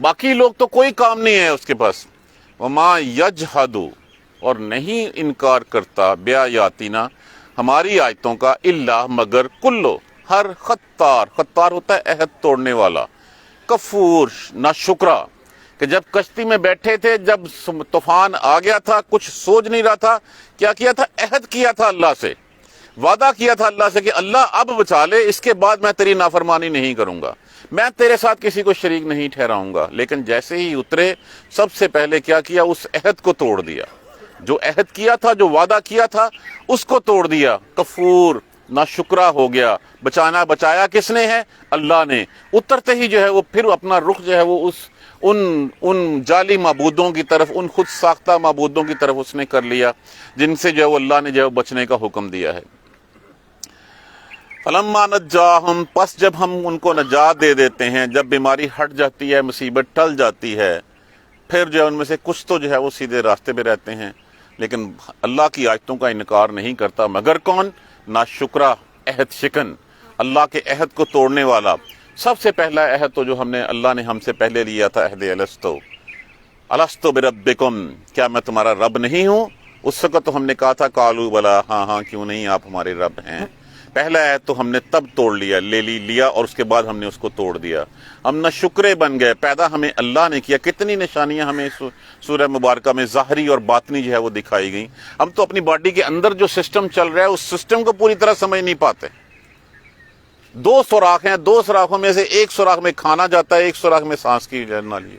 باقی لوگ تو کوئی کام نہیں ہے اس کے پاس. وما یجحدو، اور نہیں انکار کرتا بیایاتنا، ہماری آیتوں کا، الا مگر، کلو، ہر خطار، خطار ہوتا ہے عہد توڑنے والا، کفور، ناشکرا، کہ جب کشتی میں بیٹھے تھے، جب طوفان آ گیا تھا، کچھ سوچ نہیں رہا تھا، کیا کیا تھا؟ عہد کیا تھا اللہ سے، وعدہ کیا تھا اللہ سے کہ اللہ اب بچا لے، اس کے بعد میں تیری نافرمانی نہیں کروں گا، میں تیرے ساتھ کسی کو شریک نہیں ٹھہراؤں گا. لیکن جیسے ہی اترے، سب سے پہلے کیا کیا؟ اس عہد کو توڑ دیا. جو عہد کیا تھا، جو وعدہ کیا تھا، اس کو توڑ دیا. کفور، ناشکرا ہو گیا. بچایا کس نے ہے؟ اللہ نے. اترتے ہی جو ہے وہ پھر اپنا رخ جو ہے وہ ان جعلی معبودوں کی طرف، ان خود ساختہ معبودوں کی طرف اس نے کر لیا، جن سے جو ہے وہ اللہ نے جو ہے بچنے کا حکم دیا ہے. فلما نجاہم، پس جب ہم ان کو نجات دے دیتے ہیں، جب بیماری ہٹ جاتی ہے، مصیبت ٹل جاتی ہے، پھر جو ہے ان میں سے کچھ تو جو ہے وہ سیدھے راستے پہ رہتے ہیں، لیکن اللہ کی آیتوں کا انکار نہیں کرتا. مگر کون؟ ناشکرا، عہد شکن، اللہ کے عہد کو توڑنے والا. سب سے پہلا عہد تو جو اللہ نے ہم سے پہلے لیا تھا، عہد الستو بربکم، کیا میں تمہارا رب نہیں ہوں؟ اس وقت تو ہم نے کہا تھا قالوا بلا، ہاں ہاں کیوں نہیں، آپ ہمارے رب ہیں. پہلا عہد تو ہم نے تب توڑ لیا اور اس کے بعد ہم نے اس کو توڑ دیا. ہم نہ شکرے بن گئے. پیدا ہمیں اللہ نے کیا. کتنی نشانیاں ہمیں سورہ مبارکہ میں ظاہری اور باطنی جو ہے وہ دکھائی گئیں. ہم تو اپنی باڈی کے اندر جو سسٹم چل رہا ہے اس سسٹم کو پوری طرح سمجھ نہیں پاتے. 2 سوراخ ہیں، 2 سوراخوں میں سے ایک سوراخ میں کھانا جاتا ہے، ایک سوراخ میں سانس کی نالی ہے.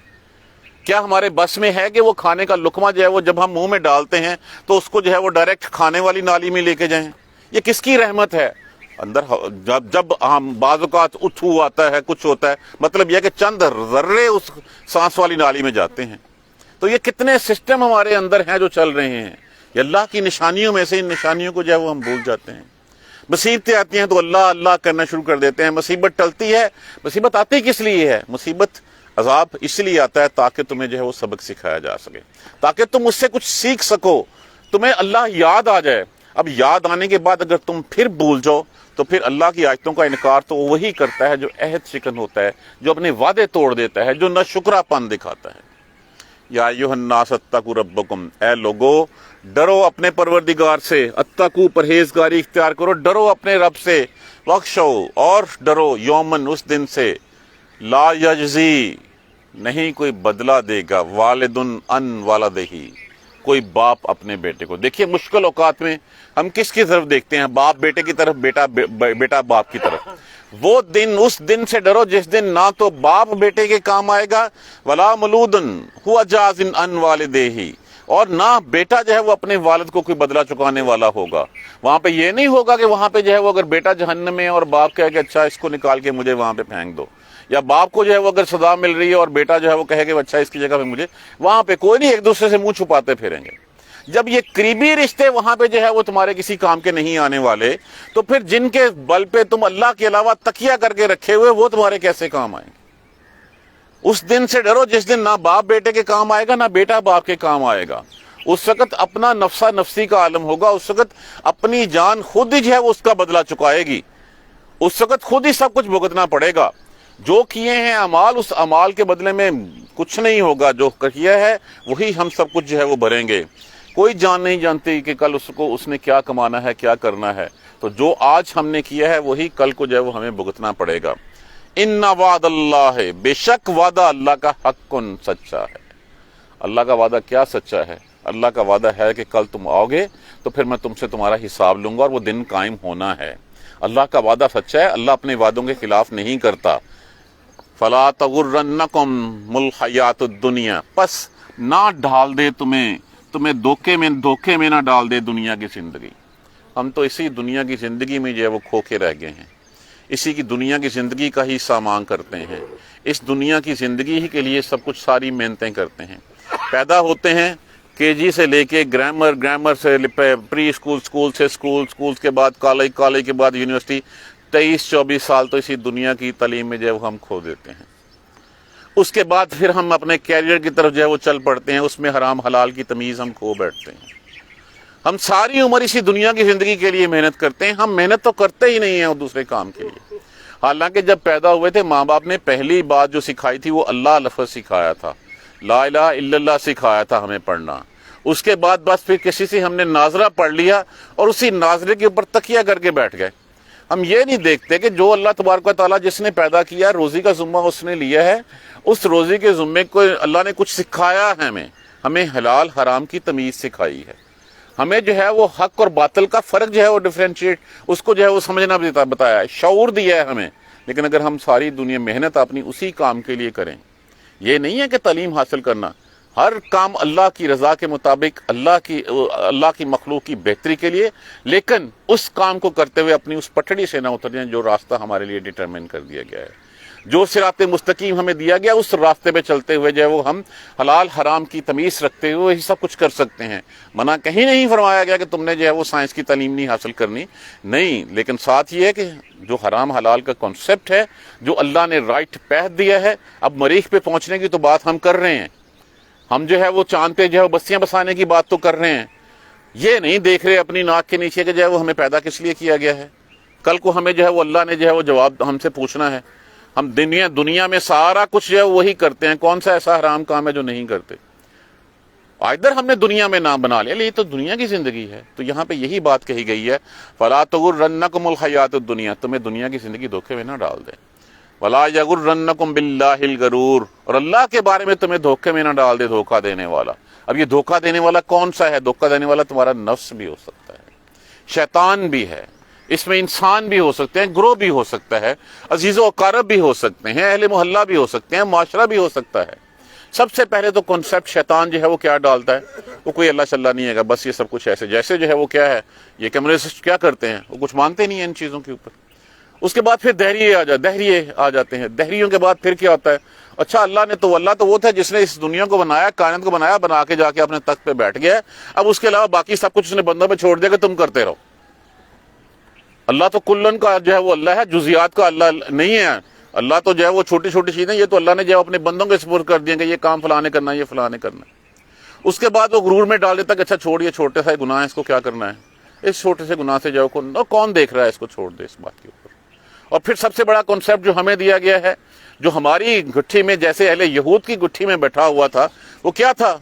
کیا ہمارے بس میں ہے کہ وہ کھانے کا لقمہ جو ہے وہ جب ہم منہ میں ڈالتے ہیں تو اس کو جو ہے وہ ڈائریکٹ کھانے والی نالی میں لے کے جائیں؟ یہ کس کی رحمت ہے؟ اندر جب ہم بعض اوقات اٹھو آتا ہے، کچھ ہوتا ہے، مطلب یہ کہ چند ذرے اس سانس والی نالی میں جاتے ہیں. تو یہ کتنے سسٹم ہمارے اندر ہیں جو چل رہے ہیں. یہ اللہ کی نشانیوں میں سے، ان نشانیوں کو جو ہے وہ ہم بھول جاتے ہیں. مصیبتیں آتی ہیں تو اللہ اللہ کرنا شروع کر دیتے ہیں. مصیبت ٹلتی ہے. مصیبت آتی کس لیے ہے؟ مصیبت، عذاب اس لیے آتا ہے تاکہ تمہیں جو ہے وہ سبق سکھایا جا سکے، تاکہ تم اس سے کچھ سیکھ سکو، تمہیں اللہ یاد آ جائے. اب یاد آنے کے بعد اگر تم پھر بھول جاؤ تو پھر اللہ کی آیتوں کا انکار تو وہی کرتا ہے جو عہد شکن ہوتا ہے، جو اپنے وعدے توڑ دیتا ہے، جو ناشکرا پن دکھاتا ہے. یا ایھا الناس اتقوا ربکم، اے لوگو ڈرو اپنے پروردگار سے. اتقوا، پرہیزگاری اختیار کرو، ڈرو اپنے رب سے. واخشوا، اور ڈرو، یومن، اس دن سے، لا یجزی، نہیں کوئی بدلہ دے گا، والدن ان والدہ، کوئی باپ اپنے بیٹے کو. دیکھیے مشکل اوقات میں ہم کس کی طرف دیکھتے ہیں؟ باپ بیٹے کی طرف، بیٹا باپ کی طرف. وہ دن، اس دن سے ڈرو جس دن نہ تو باپ بیٹے کے کام آئے گا، ولا مولودن هو جاز عن والدیہ، اور نہ بیٹا جو ہے وہ اپنے والد کو کوئی بدلہ چکانے والا ہوگا. وہاں پہ یہ نہیں ہوگا کہ وہاں پہ جو ہے وہ اگر بیٹا جہنم میں اور باپ کہے کہ اچھا اس کو نکال کے مجھے وہاں پہ پھینک دو، یا باپ کو جو ہے وہ اگر سزا مل رہی ہے اور بیٹا جو ہے وہ کہے کہ اچھا اس کی جگہ پہ مجھے، وہاں پہ کوئی نہیں ایک دوسرے سے منہ چھپاتے پھریں گے. جب یہ قریبی رشتے وہاں پہ جو ہے وہ تمہارے کسی کام کے نہیں آنے والے، تو پھر جن کے بل پہ تم اللہ کے علاوہ تکیہ کر کے رکھے ہوئے، وہ تمہارے کیسے کام آئیں گے؟ اس دن سے ڈرو جس دن نہ باپ بیٹے کے کام آئے گا، نہ بیٹا باپ کے کام آئے گا. اس وقت اپنا نفسا نفسی کا عالم ہوگا. اس وقت اپنی جان خود ہی جو ہے وہ اس کا بدلہ چکائے گی. اس وقت خود ہی سب کچھ بھگتنا پڑے گا. جو کیے ہیں اعمال، اس اعمال کے بدلے میں کچھ نہیں ہوگا. جو کیا ہے وہی ہم سب کچھ جو ہے وہ بھریں گے. کوئی جان نہیں جانتی کہ کل اس نے کیا کمانا ہے، کیا کرنا ہے. تو جو آج ہم نے کیا ہے وہی کل کو جو ہے وہ ہمیں بھگتنا پڑے گا. ان وعد اللہ، بے شک وعدہ اللہ کا حق سچا ہے. اللہ کا وعدہ کیا سچا ہے؟ اللہ کا وعدہ ہے کہ کل تم آؤ گے تو پھر میں تم سے تمہارا حساب لوں گا، اور وہ دن قائم ہونا ہے. اللہ کا وعدہ سچا ہے. اللہ اپنے وعدوں کے خلاف نہیں کرتا. فلا تغرنکم الحیات الدنیا، پس نہ ڈال دے تمہیں دھوکے میں نہ ڈال دے دنیا کی زندگی. ہم تو اسی دنیا کی زندگی میں جو ہے وہ کھو کے رہ گئے ہیں. اسی کی دنیا کی زندگی کا ہی سامان کرتے ہیں. اس دنیا کی زندگی ہی کے لیے سب کچھ، ساری محنتیں کرتے ہیں. پیدا ہوتے ہیں KG سے لے کے گرامر سے پری اسکول، اسکول کے بعد کالج کے بعد یونیورسٹی، 23-24 سال تو اسی دنیا کی تعلیم میں جو ہے وہ ہم کھو دیتے ہیں. اس کے بعد پھر ہم اپنے کیریئر کی طرف جو ہے وہ چل پڑتے ہیں. اس میں حرام حلال کی تمیز ہم کھو بیٹھتے ہیں. ہم ساری عمر اسی دنیا کی زندگی کے لیے محنت کرتے ہیں. ہم محنت تو کرتے ہی نہیں ہیں دوسرے کام کے لیے. حالانکہ جب پیدا ہوئے تھے ماں باپ نے پہلی بات جو سکھائی تھی وہ اللہ لفظ سکھایا تھا، لا الہ الا اللہ سکھایا تھا ہمیں پڑھنا۔ اس کے بعد بس پھر کسی سے ہم نے ناظرہ پڑھ لیا اور اسی ناظرے کے اوپر تکیہ کر کے بیٹھ گئے۔ ہم یہ نہیں دیکھتے کہ جو اللہ تبارک و تعالیٰ جس نے پیدا کیا، روزی کا ذمہ اس نے لیا ہے، اس روزی کے ذمے کو اللہ نے کچھ سکھایا ہے، ہمیں حلال حرام کی تمیز سکھائی ہے، ہمیں جو ہے وہ حق اور باطل کا فرق جو ہے وہ ڈیفرینشیٹ اس کو جو ہے وہ سمجھنا بتایا ہے، شعور دیا ہے ہمیں۔ لیکن اگر ہم ساری دنیا محنت اپنی اسی کام کے لیے کریں، یہ نہیں ہے کہ تعلیم حاصل کرنا، ہر کام اللہ کی رضا کے مطابق، اللہ کی مخلوق کی بہتری کے لیے، لیکن اس کام کو کرتے ہوئے اپنی اس پٹڑی سے نہ اتر جائیں جو راستہ ہمارے لیے ڈیٹرمن کر دیا گیا ہے، جو صراط مستقیم ہمیں دیا گیا، اس راستے پہ چلتے ہوئے جو ہے وہ ہم حلال حرام کی تمیز رکھتے ہوئے ہی سب کچھ کر سکتے ہیں۔ منع کہیں نہیں فرمایا گیا کہ تم نے جو ہے وہ سائنس کی تعلیم نہیں حاصل کرنی، نہیں، لیکن ساتھ یہ ہے کہ جو حرام حلال کا کنسپٹ ہے، جو اللہ نے رائٹ پہ دیا ہے، اب مریخ پہ پہنچنے کی تو بات ہم کر رہے ہیں، ہم جو ہے وہ چاند پہ جو ہے بستیاں بسانے کی بات تو کر رہے ہیں، یہ نہیں دیکھ رہے اپنی ناک کے نیچے کہ جو ہے وہ ہمیں پیدا کس لیے کیا گیا ہے۔ کل کو ہمیں جو ہے وہ اللہ نے جو ہے وہ جواب ہم سے پوچھنا ہے۔ ہم دنیا میں سارا کچھ جو ہے وہی کرتے ہیں، کون سا ایسا حرام کام ہے جو نہیں کرتے؟ ادھر ہم نے دنیا میں نام بنا لیا، یہ تو دنیا کی زندگی ہے۔ تو یہاں پہ یہی بات کہی گئی ہے، فَلَا تَغُرَّنَّكُمُ الْحَيَاةُ الدُّنْيَا، تمہیں دنیا کی زندگی دھوکے میں نہ ڈال دے، وَلَا يَغُرَّنَّكُمْ بِاللَّهِ الْغَرُورُ، اور اللہ کے بارے میں تمہیں دھوکے میں نہ ڈال دے دھوکہ دینے والا۔ اب یہ دھوکہ دینے والا کون سا ہے؟ دھوکہ دینے والا تمہارا نفس بھی ہو سکتا ہے، شیطان بھی ہے، اس میں انسان بھی ہو سکتے ہیں، گروہ بھی ہو سکتا ہے، عزیز و اقارب بھی ہو سکتے ہیں، اہل محلہ بھی ہو سکتے ہیں، معاشرہ بھی ہو سکتا ہے۔ سب سے پہلے تو کنسپٹ شیطان جو ہے وہ کیا ڈالتا ہے؟ وہ کوئی اللہ چلہ نہیں ہے گا، بس یہ سب کچھ ایسے جیسے جو ہے وہ کیا ہے، یہ کمیونسٹ کیا کرتے ہیں، وہ کچھ مانتے نہیں ہیں ان چیزوں کے اوپر۔ اس کے بعد پھر دہریے آ جاتے ہیں، دہریوں کے بعد پھر کیا ہوتا ہے؟ اچھا اللہ تو وہ تھا جس نے اس دنیا کو بنایا، کائنات کو بنایا، بنا کے جا کے اپنے تخت پہ بیٹھ گیا ہے، اب اس کے علاوہ باقی سب کچھ اس نے بندوں پہ چھوڑ دیا کہ تم کرتے رہو۔ اللہ تو کلن کا جو ہے وہ اللہ ہے، جزیات کا اللہ نہیں ہے۔ اللہ تو جو ہے وہ چھوٹی چھوٹی چیزیں، یہ تو اللہ نے جو ہے اپنے بندوں کے سپرد کر دیا کہ یہ کام فلانے کرنا ہے، یہ فلانے کرنا ہے۔ اس کے بعد وہ غرور میں ڈال دیتا کہ اچھا چھوڑ، یہ چھوٹے سا گناہ ہے، اس کو کیا کرنا ہے، اس چھوٹے سے گناہ سے جو کون دیکھ رہا ہے، اس کو چھوڑ دے اس بات کے اوپر۔ اور پھر سب سے بڑا کنسپٹ جو ہمیں دیا گیا ہے، جو ہماری گٹھی میں جیسے اہل یہود کی گٹھی میں بیٹھا ہوا تھا، وہ کیا تھا؟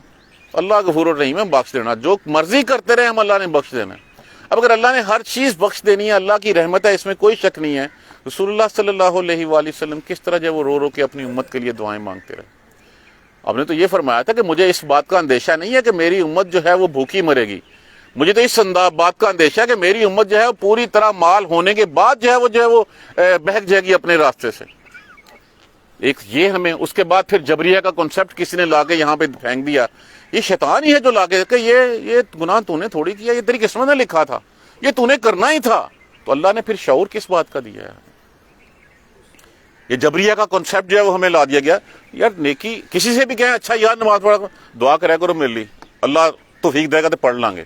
اللہ غفور الرحیم ہے، بخش دینا، جو مرضی کرتے رہے ہم اللہ نے بخش دینا۔ اب اگر اللہ نے ہر چیز بخش دینی ہے، اللہ کی رحمت ہے، اس میں کوئی شک نہیں ہے، رسول اللہ صلی اللہ علیہ وآلہ وسلم کس طرح جو وہ رو کے اپنی امت کے لیے دعائیں مانگتے رہے۔ آپ نے تو یہ فرمایا تھا کہ مجھے اس بات کا اندیشہ نہیں ہے کہ میری امت جو ہے وہ بھوکی مرے گی، مجھے تو اس بات کا اندیشہ ہے کہ میری امت جو ہے وہ پوری طرح مال ہونے کے بعد جو ہے وہ بہک جائے گی اپنے راستے سے۔ ایک یہ ہمیں، اس کے بعد پھر جبریہ کا کنسپٹ کسی نے لا کے یہاں پہ پھینک دیا، یہ شیطان ہی ہے جو لا کے کہ یہ گناہ تو نے تھوڑی کیا، یہ تیری قسمت نے لکھا تھا، یہ تو نے کرنا ہی تھا۔ تو اللہ نے پھر شعور کس بات کا دیا ہے؟ یہ جبریہ کا کنسپٹ جو ہے وہ ہمیں لا دیا گیا۔ یار نیکی کسی سے بھی کہیں اچھا یار نماز پڑھا دعا کرے کرو میرے لیے، اللہ توفیق دے گا تو پڑھ لیں گے۔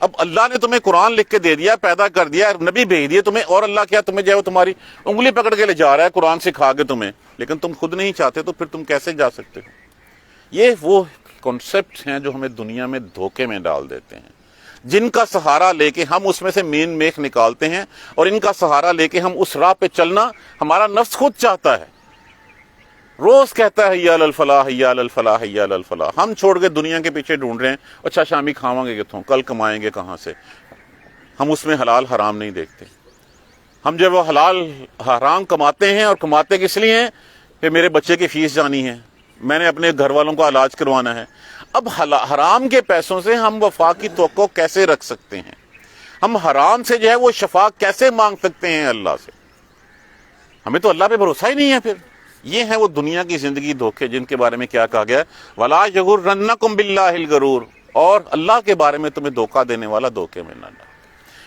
اب اللہ نے تمہیں قرآن لکھ کے دے دیا، پیدا کر دیا، نبی بھیج دیے تمہیں، اور اللہ کیا تمہیں جو ہے وہ تمہاری انگلی پکڑ کے لے جا رہا ہے قرآن سکھا کے تمہیں، لیکن تم خود نہیں چاہتے تو پھر تم کیسے جا سکتے ہو؟ یہ وہ کنسپٹ ہیں جو ہمیں دنیا میں دھوکے میں ڈال دیتے ہیں، جن کا سہارا لے کے ہم اس میں سے مین میخ نکالتے ہیں، اور ان کا سہارا لے کے ہم اس راہ پہ چلنا ہمارا نفس خود چاہتا ہے، روز کہتا ہے حی علی الفلاح حی علی الفلاح حی علی الفلاح۔ ہم چھوڑ کے دنیا کے پیچھے ڈھونڈ رہے ہیں، اچھا شامی کھاواں گے کتوں، کل کمائیں گے کہاں سے؟ ہم اس میں حلال حرام نہیں دیکھتے۔ ہم جب وہ حلال حرام کماتے ہیں، اور کماتے کس لیے ہیں؟ کہ میرے بچے کی فیس جانی ہے، میں نے اپنے گھر والوں کا علاج کروانا ہے۔ اب حرام کے پیسوں سے ہم وفا کی توقع کیسے رکھ سکتے ہیں؟ ہم حرام سے جو ہے وہ شفا کیسے مانگ سکتے ہیں اللہ سے؟ ہمیں تو اللہ پہ بھروسہ ہی نہیں ہے۔ پھر یہ ہیں وہ دنیا کی زندگی دھوکے، جن کے بارے میں کیا کہا گیا، وَلَا يَغُرَّنَّكُمْ بِاللَّهِ الْغَرُورُ، اور اللہ کے بارے میں تمہیں دھوکہ دینے والا دھوکے میں نہ ڈالے۔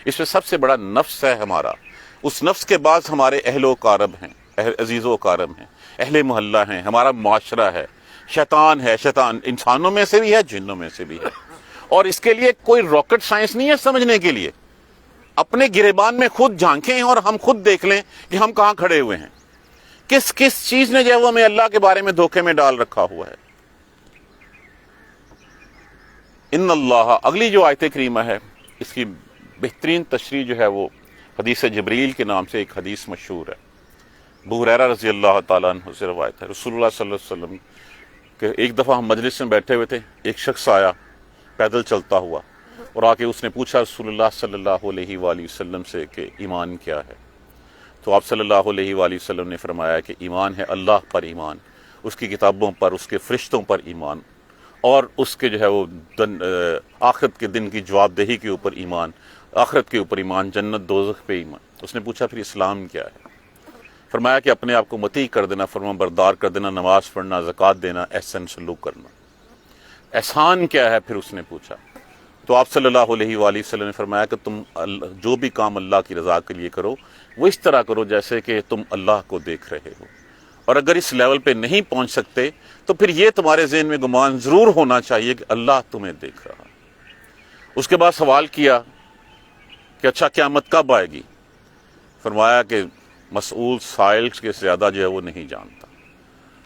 اس میں سب سے بڑا نفس ہے ہمارا، اس نفس کے بعد ہمارے اہل و اقارب ہیں، عزیز و اقارب ہیں، اہل محلہ ہیں، ہمارا معاشرہ ہے، شیطان ہے، شیطان انسانوں میں سے بھی ہے، جنوں میں سے بھی ہے۔ اور اس کے لیے کوئی راکٹ سائنس نہیں ہے سمجھنے کے لیے، اپنے گریبان میں خود جھانکیں اور ہم خود دیکھ لیں کہ ہم کہاں کھڑے ہوئے ہیں، کس چیز نے جو ہے وہ ہمیں اللہ کے بارے میں دھوکے میں ڈال رکھا ہوا ہے۔ ان اللہ، اگلی جو آیت کریمہ ہے اس کی بہترین تشریح جو ہے وہ حدیث جبریل کے نام سے ایک حدیث مشہور ہے۔ ابو ہریرہ رضی اللہ تعالیٰ عنہ سے روایت ہے، رسول اللہ صلی اللہ علیہ وسلم کہ ایک دفعہ ہم مجلس میں بیٹھے ہوئے تھے، ایک شخص آیا پیدل چلتا ہوا اور آ کے اس نے پوچھا رسول اللہ صلی اللہ علیہ وآلہ وسلم سے کہ ایمان کیا ہے؟ تو آپ صلی اللہ علیہ وآلہ وسلم نے فرمایا کہ ایمان ہے اللہ پر ایمان، اس کی کتابوں پر، اس کے فرشتوں پر ایمان، اور اس کے جو ہے وہ آخرت کے دن کی جواب دہی کے اوپر ایمان، آخرت کے اوپر ایمان، جنت دوزخ پہ ایمان۔ اس نے پوچھا پھر اسلام کیا ہے؟ فرمایا کہ اپنے آپ کو مطیع کر دینا، فرما بردار کر دینا، نماز پڑھنا، زکوٰۃ دینا، احسن سلوک کرنا۔ احسان کیا ہے پھر اس نے پوچھا، تو آپ صلی اللہ علیہ وآلہ وسلم نے فرمایا کہ تم جو بھی کام اللہ کی رضا کے لیے کرو وہ اس طرح کرو جیسے کہ تم اللہ کو دیکھ رہے ہو، اور اگر اس لیول پہ نہیں پہنچ سکتے تو پھر یہ تمہارے ذہن میں گمان ضرور ہونا چاہیے کہ اللہ تمہیں دیکھ رہا۔ اس کے بعد سوال کیا کہ اچھا قیامت کب آئے گی؟ فرمایا کہ مسئول سائل کے زیادہ جو ہے وہ نہیں جانتا،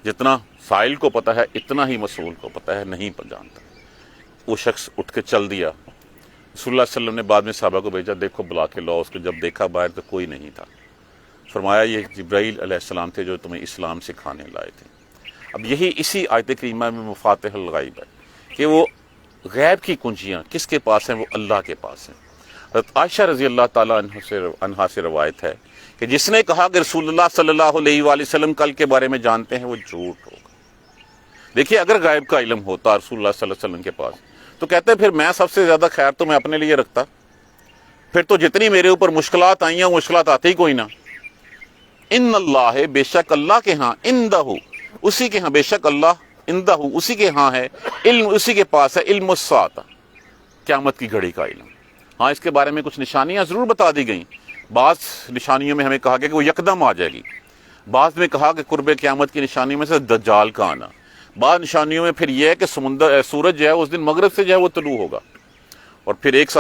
جتنا سائل کو پتہ ہے اتنا ہی مسئول کو پتہ ہے، نہیں جانتا۔ وہ شخص اٹھ کے چل دیا۔ رسول اللہ صلی اللہ علیہ وسلم نے بعد میں صحابہ کو بھیجا، دیکھو بلا کے لاؤ اس کو۔ جب دیکھا باہر تو کوئی نہیں تھا۔ فرمایا یہ جبرائیل علیہ السلام تھے جو تمہیں اسلام سکھانے لائے تھے۔ اب یہی اسی آیت کریمہ میں مفاتح الغیب ہے کہ وہ غیب کی کنجیاں کس کے پاس ہیں؟ وہ اللہ کے پاس ہیں۔ حضرت عائشہ رضی اللہ تعالیٰ عنہا سے روایت ہے کہ جس نے کہا کہ رسول اللہ صلی اللہ علیہ وآلہ وسلم کل کے بارے میں جانتے ہیں وہ جھوٹ ہوگا۔ دیکھیے اگر غیب کا علم ہوتا رسول اللہ صلی اللہ علیہ وسلم کے پاس تو کہتے پھر میں سب سے زیادہ خیر تو میں اپنے لیے رکھتا، پھر تو جتنی میرے اوپر مشکلات آئی ہیں وہ مشکلات آتی ہی کوئی نہ۔ ان اللہ، بے شک اللہ کے ہاں، اندہ، اسی کے ہاں، بے شک اللہ اندہ، اسی کے ہاں ہے، علم اسی کے پاس ہے، علم الساعہ، قیامت کی گھڑی کا علم۔ ہاں اس کے بارے میں کچھ نشانیاں ضرور بتا دی گئیں۔ بعض نشانیوں میں ہمیں کہا گیا کہ وہ یکدم آ جائے گی، بعض میں کہا کہ قرب قیامت کی نشانیوں میں سے دجال کا آنا، بعض نشانیوں میں پھر یہ ہے کہ سورج جو ہے اس دن مغرب سے جو ہے وہ طلوع ہوگا۔ اور پھر ایک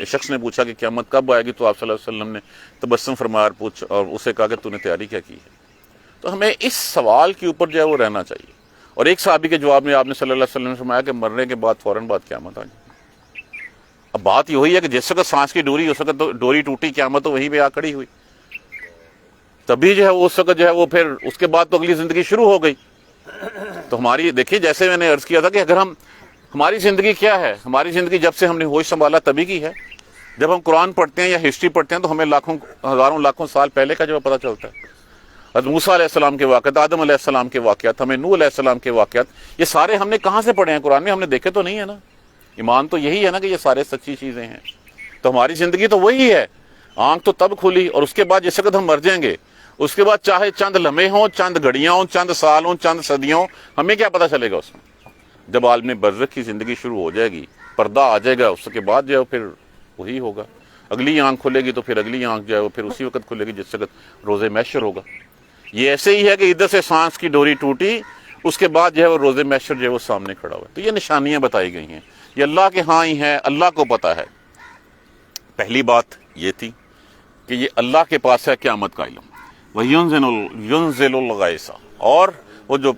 شخص نے پوچھا کہ قیامت کب آئے گی؟ تو آپ صلی اللہ علیہ وسلم نے تبسم فرمایا اور اسے کہا کہ تو نے تیاری کیا کی ہے؟ تو ہمیں اس سوال کے اوپر جو ہے وہ رہنا چاہیے۔ اور ایک صحابی کے جواب میں آپ نے صلی اللہ علیہ وسلم نے فرمایا کہ مرنے کے بعد فوراً بعد قیامت آ جائے۔ اب بات یہ ہے کہ جس وقت سانس کی ڈوری، اس وقت تو ڈوری ٹوٹی، قیامت تو وہیں پہ آ کھڑی ہوئی، تبھی جو ہے وہ اس وقت جو ہے وہ پھر اس کے بعد تو اگلی زندگی شروع ہو گئی۔ تو ہماری دیکھیے، جیسے میں نے عرض کیا تھا کہ اگر ہماری زندگی کیا ہے، ہماری زندگی جب سے ہم نے ہوش سنبھالا تبھی کی ہے۔ جب ہم قرآن پڑھتے ہیں یا ہسٹری پڑھتے ہیں تو ہمیں لاکھوں ہزاروں لاکھوں سال پہلے کا جو پتہ چلتا ہے۔ حضرت موسیٰ علیہ السلام کے واقعات، آدم علیہ السلام کے واقعات، ہمیں نوح علیہ السلام کے واقعات، یہ سارے ہم نے کہاں سے پڑھے ہیں؟ قرآن میں ہم نے دیکھے تو نہیں ہے نا۔ ایمان تو یہی ہے نا کہ یہ سارے سچی چیزیں ہیں۔ تو ہماری زندگی تو وہی ہے۔ آنکھ تو تب کھلی، اور اس کے بعد جس وقت ہم مر جائیں گے، اس کے بعد چاہے چند لمحے ہوں، چند گھڑیاں ہوں، چند سال ہوں، چند صدیوں، ہمیں کیا پتہ چلے گا اس میں؟ جب عالم برزخ کی زندگی شروع ہو جائے گی، پردہ آ جائے گا، اس کے بعد جو ہے پھر وہی ہوگا۔ اگلی آنکھ کھلے گی تو پھر اگلی آنکھ جو ہے وہ پھر اسی وقت کھلے گی جس وقت روز محشر ہوگا۔ یہ ایسے ہی ہے کہ ادھر سے سانس کی ڈوری ٹوٹی، اس کے بعد جو ہے وہ روز محشر جو ہے وہ سامنے کھڑا ہوا ہے۔ تو یہ نشانیاں بتائی گئی ہیں، یہ اللہ کے ہاں ہی ہیں، اللہ کو پتہ ہے۔ پہلی بات یہ تھی کہ یہ اللہ کے پاس ہے قیامت کا علم۔ وَيُنزِلُ الْغَيْثَ، اور وہ جو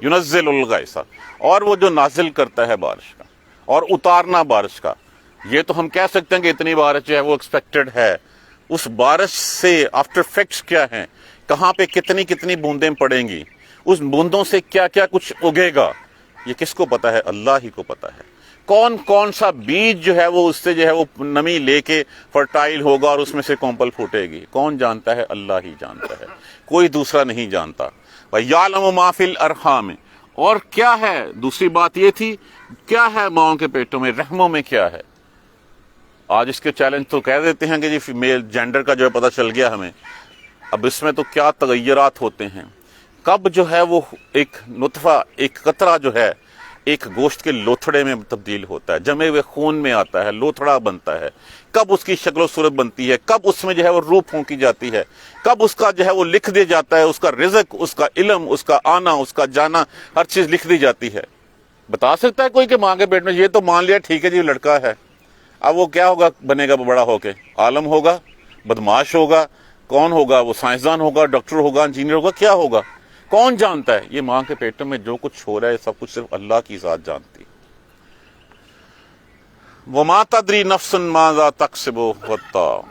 يُنزِّلُ الْغَيْثَ، اور وہ جو نازل کرتا ہے بارش کا، اور اتارنا بارش کا۔ یہ تو ہم کہہ سکتے ہیں کہ اتنی بارش جو ہے وہ ایکسپیکٹڈ ہے۔ اس بارش سے آفٹر فیکٹس کیا ہیں، کہاں پہ کتنی کتنی بوندیں پڑیں گی، اس بوندوں سے کیا کیا کچھ اگے گا، یہ کس کو پتہ ہے؟ اللہ ہی کو پتہ ہے۔ کون کون سا بیج جو ہے وہ اس سے جو ہے وہ نمی لے کے فرٹائل ہوگا اور اس میں سے کونپل پھوٹے گی، کون جانتا ہے؟ اللہ ہی جانتا ہے، کوئی دوسرا نہیں جانتا۔ وَيَعْلَمُ مَا فِي الْأَرْحَامِ، اور کیا ہے دوسری بات یہ تھی، کیا ہے ماؤں کے پیٹوں میں، رحموں میں کیا ہے۔ آج اس کے چیلنج تو کہہ دیتے ہیں کہ جی فیمیل جینڈر کا جو ہے پتہ چل گیا ہمیں، اب اس میں تو کیا تغیرات ہوتے ہیں، کب جو ہے وہ ایک نطفہ، ایک قطرہ جو ہے ایک گوشت کے لوتھڑے میں تبدیل ہوتا ہے، جمے ہوئے خون میں آتا ہے، لوتھڑا بنتا ہے، کب اس کی شکل و صورت بنتی ہے، کب اس میں جو ہے وہ روح پھونکی جاتی ہے، کب اس کا جو ہے وہ لکھ دیا جاتا ہے، اس کا رزق، اس کا علم، اس کا آنا، اس کا جانا، ہر چیز لکھ دی جاتی ہے۔ بتا سکتا ہے کوئی کہ ماں کے پیٹ میں؟ یہ تو مان لیا ٹھیک ہے جی لڑکا ہے، اب وہ کیا ہوگا، بنے گا بڑا ہو کے؟ عالم ہوگا، بدماش ہوگا، کون ہوگا وہ؟ سائنسدان ہوگا، ڈاکٹر ہوگا، انجینئر ہوگا، کیا ہوگا؟ کون جانتا ہے؟ یہ ماں کے پیٹوں میں جو کچھ ہو رہا ہے سب کچھ صرف اللہ کی ذات جانتی۔ وَمَا تَدْرِي نَفْسٌ مَاذَا تَكْسِبُ غَدًا،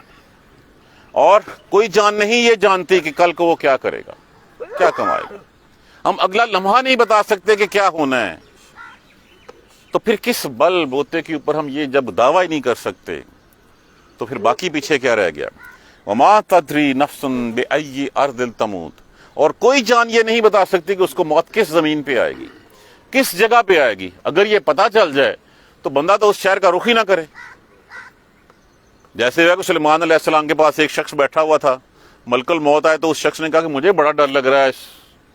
اور کوئی جان نہیں یہ جانتی کہ کل کو وہ کیا کرے گا، کیا کمائے گا۔ ہم اگلا لمحہ نہیں بتا سکتے کہ کیا ہونا ہے، تو پھر کس بل بوتے کے اوپر ہم یہ جب دعویٰ ہی نہیں کر سکتے تو پھر باقی پیچھے کیا رہ گیا؟ وما تدری نفس بأی ارض تموت، اور کوئی جان یہ نہیں بتا سکتی کہ اس کو موت کس زمین پہ آئے گی، کس جگہ پہ آئے گی۔ اگر یہ پتہ چل جائے تو بندہ تو اس شہر کا رخ ہی نہ کرے۔ جیسے کہ سلیمان علیہ السلام کے پاس ایک شخص بیٹھا ہوا تھا، ملک الموت آئے تو اس شخص نے کہا کہ مجھے بڑا ڈر لگ رہا ہے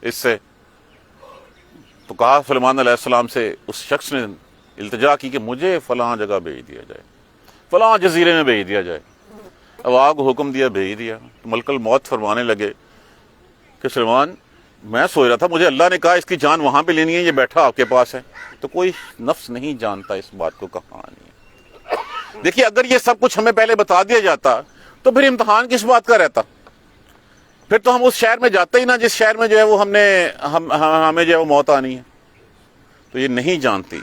اس سے، تو کہا سلیمان علیہ السلام سے، اس شخص نے التجا کی کہ مجھے فلاں جگہ بھیج دیا جائے، فلاں جزیرے میں بھیج دیا جائے۔ اب آپ کو حکم دیا، بھیج دیا۔ ملک الموت فرمانے لگے کہ سلیمان، میں سوچ رہا تھا، مجھے اللہ نے کہا اس کی جان وہاں پہ لینی ہے، یہ بیٹھا آپ کے پاس ہے، تو کوئی نفس نہیں جانتا اس بات کو کہاں آنی ہے۔ دیکھیے اگر یہ سب کچھ ہمیں پہلے بتا دیا جاتا تو پھر امتحان کس بات کا رہتا؟ پھر تو ہم اس شہر میں جاتے ہی نہ جس شہر میں جو ہے وہ ہمیں جو ہے وہ موت آنی ہے۔ تو یہ نہیں جانتی۔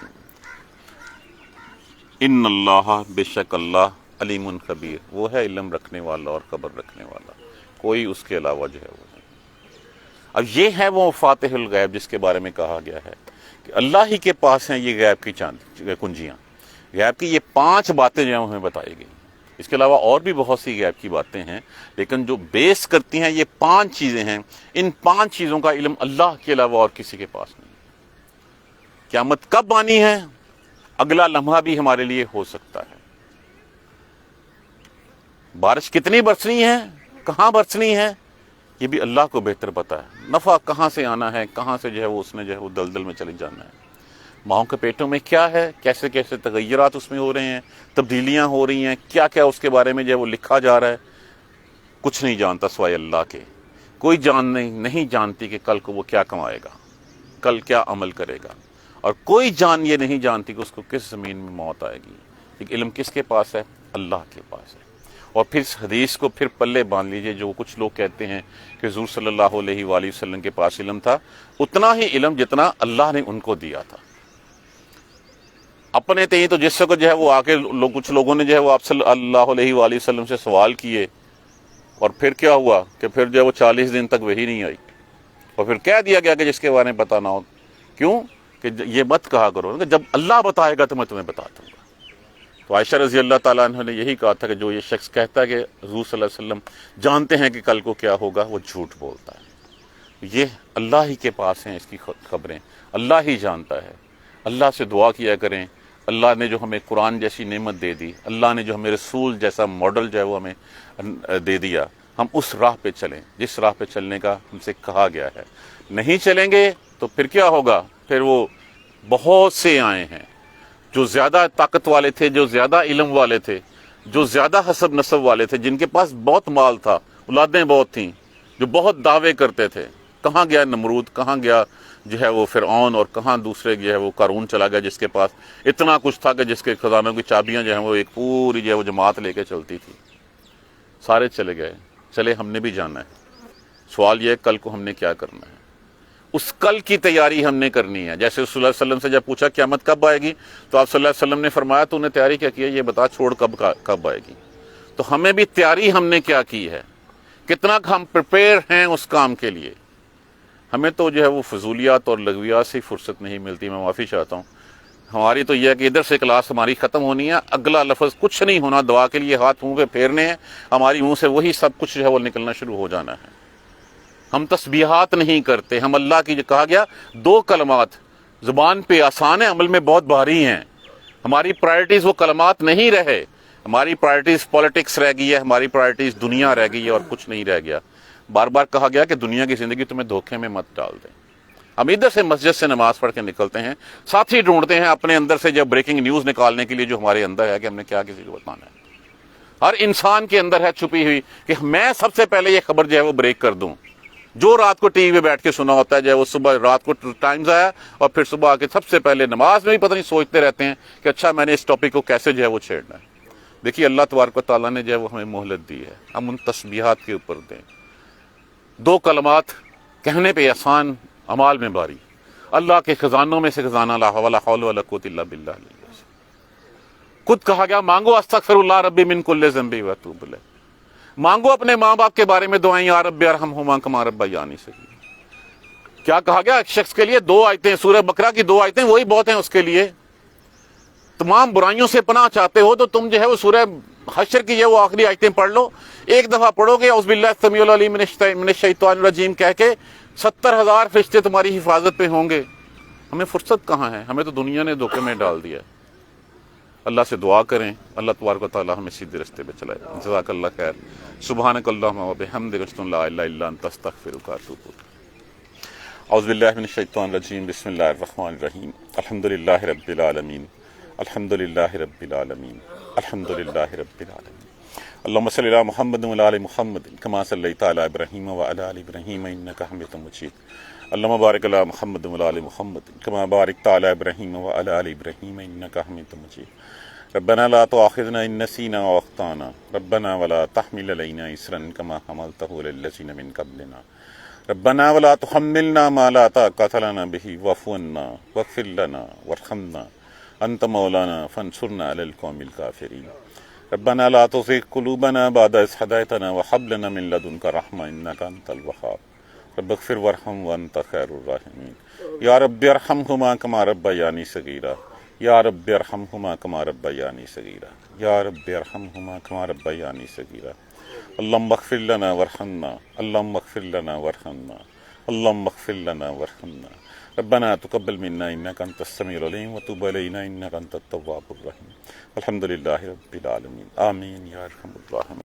ان اللہ، بے شک اللہ، علیم خبیر، وہ ہے علم رکھنے والا اور خبر رکھنے والا، کوئی اس کے علاوہ جو ہے وہ نہیں۔ اب یہ ہے وہ فاتح الغیب جس کے بارے میں کہا گیا ہے کہ اللہ ہی کے پاس ہیں یہ غیب کی کنجیاں، غیب کی یہ 5 باتیں جو ہیں ہمیں بتائی گئی۔ اس کے علاوہ اور بھی بہت سی غیب کی باتیں ہیں، لیکن جو بیس کرتی ہیں یہ 5 چیزیں ہیں۔ ان 5 چیزوں کا علم اللہ کے علاوہ اور کسی کے پاس نہیں۔ قیامت کب آنی ہے؟ اگلا لمحہ بھی ہمارے لیے ہو سکتا ہے۔ بارش کتنی برسنی ہے، کہاں برسنی ہے، یہ بھی اللہ کو بہتر پتا ہے۔ نفع کہاں سے آنا ہے، کہاں سے جو ہے وہ اس نے جو ہے وہ دلدل میں چلے جانا ہے۔ ماؤں کے پیٹوں میں کیا ہے، کیسے کیسے تغیرات اس میں ہو رہے ہیں، تبدیلیاں ہو رہی ہیں، کیا کیا اس کے بارے میں جو ہے وہ لکھا جا رہا ہے، کچھ نہیں جانتا سوائے اللہ کے۔ کوئی جان نہیں جانتی کہ کل کو وہ کیا کمائے گا، کل کیا عمل کرے گا، اور کوئی جان یہ نہیں جانتی کہ اس کو کس زمین میں موت آئے گی۔ ایک علم کس کے پاس ہے؟ اللہ کے پاس ہے۔ اور پھر اس حدیث کو پھر پلے باندھ لیجئے، جو کچھ لوگ کہتے ہیں کہ حضور صلی اللہ علیہ وآلہ وسلم کے پاس علم تھا، اتنا ہی علم جتنا اللہ نے ان کو دیا تھا۔ اپنے تئیں تو جس سے جو ہے وہ آ کے کچھ لوگوں نے جو ہے وہ آپ صلی اللہ علیہ وآلہ وسلم سے سوال کیے، اور پھر کیا ہوا کہ پھر جو ہے وہ 40 دن تک وہی نہیں آئی، اور پھر کہہ دیا گیا کہ جس کے بارے میں پتہ نہ ہو، کیوں کہ یہ مت کہا کرو کہ جب اللہ بتائے گا تو میں تمہیں بتاتا ہوں۔ تو عائشہ رضی اللہ تعالیٰ عنہ نے یہی کہا تھا کہ جو یہ شخص کہتا ہے کہ حضور صلی اللہ علیہ وسلم جانتے ہیں کہ کل کو کیا ہوگا، وہ جھوٹ بولتا ہے۔ یہ اللہ ہی کے پاس ہیں اس کی خبریں، اللہ ہی جانتا ہے۔ اللہ سے دعا کیا کریں، اللہ نے جو ہمیں قرآن جیسی نعمت دے دی، اللہ نے جو ہمیں رسول جیسا ماڈل جو ہے وہ ہمیں دے دیا، ہم اس راہ پہ چلیں جس راہ پہ چلنے کا ہم سے کہا گیا ہے۔ نہیں چلیں گے تو پھر کیا ہوگا؟ پھر وہ بہت سے آئے ہیں جو زیادہ طاقت والے تھے، جو زیادہ علم والے تھے، جو زیادہ حسب نسب والے تھے، جن کے پاس بہت مال تھا، اولادیں بہت تھیں، جو بہت دعوے کرتے تھے۔ کہاں گیا نمرود، کہاں گیا جو ہے وہ فرعون، اور کہاں دوسرے جو ہے وہ قارون چلا گیا جس کے پاس اتنا کچھ تھا کہ جس کے خزانوں کی چابیاں جو ہیں وہ ایک پوری جو ہے وہ جماعت لے کے چلتی تھی۔ سارے چلے گئے، چلے ہم نے بھی جانا ہے۔ سوال یہ ہے کل کو ہم نے کیا کرنا ہے، اس کل کی تیاری ہم نے کرنی ہے۔ جیسے صلی اللہ علیہ وسلم سے جب پوچھا قیامت کب آئے گی تو آپ صلی اللہ علیہ وسلم نے فرمایا تو انہیں تیاری کیا کی ہے، یہ بتا چھوڑ کب آئے گی۔ تو ہمیں بھی تیاری ہم نے کیا کی ہے، کتنا ہم پریپیئر ہیں اس کام کے لیے۔ ہمیں تو جو ہے وہ فضولیات اور لغویات سے فرصت نہیں ملتی، میں معافی چاہتا ہوں۔ ہماری تو یہ ہے کہ ادھر سے کلاس ہماری ختم ہونی ہے، اگلا لفظ کچھ نہیں ہونا، دعا کے لیے ہاتھ منہ پہ پھیرنے ہیں، ہماری منہ سے وہی سب کچھ جو ہے وہ نکلنا شروع ہو جانا ہے۔ ہم تسبیحات نہیں کرتے، ہم اللہ کی جو کہا گیا 2 کلمات زبان پہ آسان ہیں، عمل میں بہت بھاری ہیں۔ ہماری پرائرٹیز وہ کلمات نہیں رہے، ہماری پرائرٹیز پولیٹکس رہ گئی ہے، ہماری پرائرٹیز دنیا رہ گئی ہے، اور کچھ نہیں رہ گیا۔ بار بار کہا گیا کہ دنیا کی زندگی تمہیں دھوکے میں مت ڈال دیں۔ ہم ادھر سے مسجد سے نماز پڑھ کے نکلتے ہیں، ساتھی ڈھونڈتے ہیں اپنے اندر سے جب بریکنگ نیوز نکالنے کے لیے جو ہمارے اندر ہے کہ ہم نے کیا کسی کو بتانا ہے۔ ہر انسان کے اندر ہے چھپی ہوئی کہ میں سب سے پہلے یہ خبر جو ہے وہ بریک کر دوں۔ جو رات کو ٹی وی پہ بیٹھ کے سنا ہوتا ہے جو ہے وہ صبح رات کو ٹائمز آیا اور پھر صبح آ کے سب سے پہلے نماز میں بھی پتہ نہیں سوچتے رہتے ہیں کہ اچھا میں نے اس ٹاپک کو کیسے جو ہے وہ چھیڑنا ہے۔ دیکھیے اللہ تبارک و تعالیٰ نے جو ہے وہ ہمیں مہلت دی ہے، ہم ان تسبیحات کے اوپر دیں۔ 2 کلمات کہنے پہ آسان، اعمال میں بھاری۔ اللہ کے خزانوں میں سے خزانہ لا حول ولا قوت الا باللہ۔ خود کہا گیا مانگو استغفر اللہ ربی من کل ذنب واتوب الیہ۔ مانگو اپنے ماں باپ کے بارے میں دعائیں، یا رب ارحمہما کما ربیانی صغیرا۔ کیا کہا گیا ایک شخص کے لیے؟ 2 آیتیں، سورہ بقرہ کی 2 آیتیں وہی بہت ہیں اس کے لیے۔ تمام برائیوں سے پناہ چاہتے ہو تو تم جو ہے وہ سورہ حشر کی وہ آخری آیتیں پڑھ لو، ایک دفعہ پڑھو گے اعوذ باللہ السمیع العلیم من الشیطان الرجیم کہہ کے 70,000 فرشتے تمہاری حفاظت پہ ہوں گے۔ ہمیں فرصت کہاں ہے؟ ہمیں تو دنیا نے دھوکے میں ڈال دیا ہے۔ اللہ سے دعا کریں، اللہ تبارک و تعالی ہمیں سیدھے راستے پہ چلائے۔ جزاک اللہ خیر۔ سبحانک اللہم و بحمدک اشہد ان لا الہ الا انت استغفرک و اتوب الیک۔ اعوذ باللہ من الشیطان الرجیم، بسم اللہ الرحمن الرحیم۔ الحمدللہ رب العالمین، الحمدللہ رب العالمین، الحمدللہ رب العالمین۔ اللہم صلی علی محمد وعلی آل محمد کما صلیت علی ابراہیم وعلی آل ابراہیم انک حمید مجید۔ اللہم بارک علی محمد وعلی آل محمد کما بارکت علی ابراہیم وعلی آل ابراہیم انک حمید مجید۔ ربنا لا تؤاخذنا ان نسینا او اخطانا ربنا ولا تحمل علینا اصرا کما حملته علی الذین من قبلنا ربنا ولا تحملنا ما لا طاقة لنا به واعف عنا واغفر لنا وارحمنا انت مولانا فانصرنا على القوم الكافرين ربنا لا تزغ قلوبنا بعد إذ هديتنا وهب لنا من لدنك رحمة إنك أنت الوهاب رب اغفر وارحم وأنت خير الراحمين يا رب ارحمهما كما ربياني صغيرا يا رب ارحمهما كما ربياني صغيرا يا رب ارحمهما كما ربياني صغيرا اللهم اغفر لنا وارحمنا اللهم اغفر لنا وارحمنا اللهم اغفر لنا وارحمنا ربنا تقبل منا انك انت السميع العليم وتب علينا انك انت التواب الرحيم الحمد لله رب العالمين آمين يا ارحم الراحمين۔